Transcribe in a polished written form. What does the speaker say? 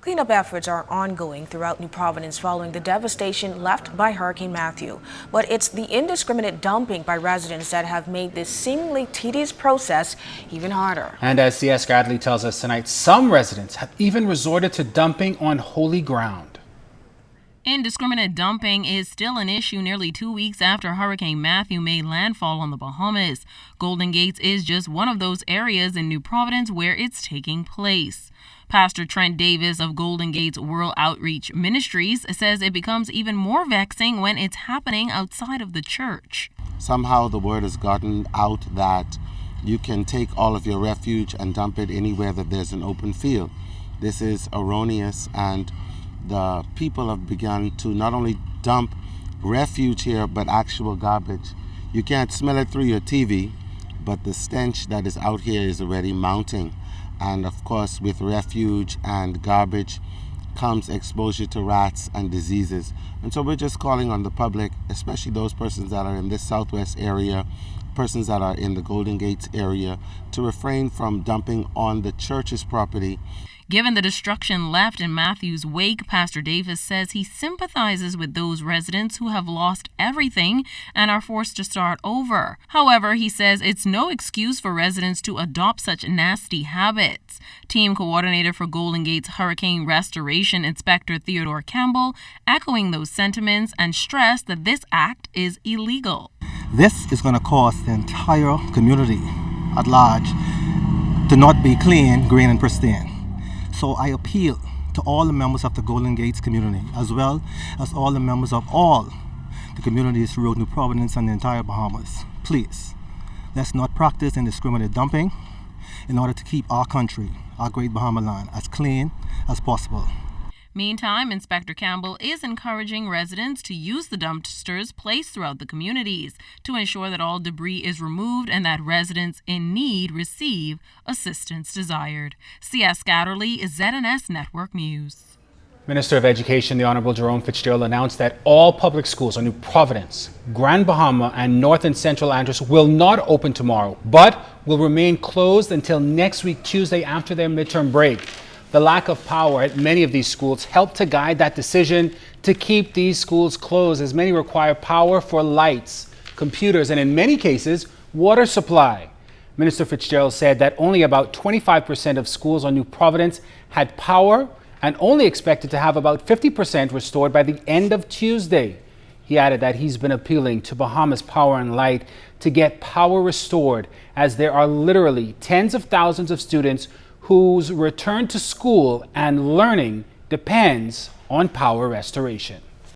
Cleanup efforts are ongoing throughout New Providence following the devastation left by Hurricane Matthew. But it's the indiscriminate dumping by residents that have made this seemingly tedious process even harder. And as CS Gadley tells us tonight, some residents have even resorted to dumping on holy ground. Indiscriminate dumping is still an issue nearly 2 weeks after Hurricane Matthew made landfall on the Bahamas. Golden Gates is just one of those areas in New Providence where it's taking place. Pastor Trent Davis of Golden Gates World Outreach Ministries says it becomes even more vexing when it's happening outside of the church. Somehow the word has gotten out that you can take all of your refuge and dump it anywhere that there's an open field. This is erroneous, and the people have begun to not only dump refuge here, but actual garbage. You can't smell it through your TV, but the stench that is out here is already mounting. And of course, with refuge and garbage comes exposure to rats and diseases. And so we're just calling on the public, especially those persons that are in this southwest area, persons that are in the Golden Gates area, to refrain from dumping on the church's property. Given the destruction left in Matthew's wake, Pastor Davis says he sympathizes with those residents who have lost everything and are forced to start over. However, he says it's no excuse for residents to adopt such nasty habits. Team coordinator for Golden Gates Hurricane Restoration, Inspector Theodore Campbell, echoing those sentiments and stressed that this act is illegal. This is going to cause the entire community at large to not be clean, green, and pristine. So I appeal to all the members of the Golden Gates community, as well as all the members of all the communities throughout New Providence and the entire Bahamas. Please, let's not practice indiscriminate dumping in order to keep our country, our great Bahama land, as clean as possible. Meantime, Inspector Campbell is encouraging residents to use the dumpsters placed throughout the communities to ensure that all debris is removed and that residents in need receive assistance desired. C.S. Scatterly is ZNS Network News. Minister of Education, the Honorable Jerome Fitzgerald, announced that all public schools on New Providence, Grand Bahama, and North and Central Andros will not open tomorrow, but will remain closed until next week, Tuesday, after their midterm break. The lack of power at many of these schools helped to guide that decision to keep these schools closed, as many require power for lights, computers, and in many cases, water supply. Minister Fitzgerald said that only about 25% of schools on New Providence had power and only expected to have about 50% restored by the end of Tuesday. He added that he's been appealing to Bahamas Power and Light to get power restored, as there are literally tens of thousands of students whose return to school and learning depends on power restoration.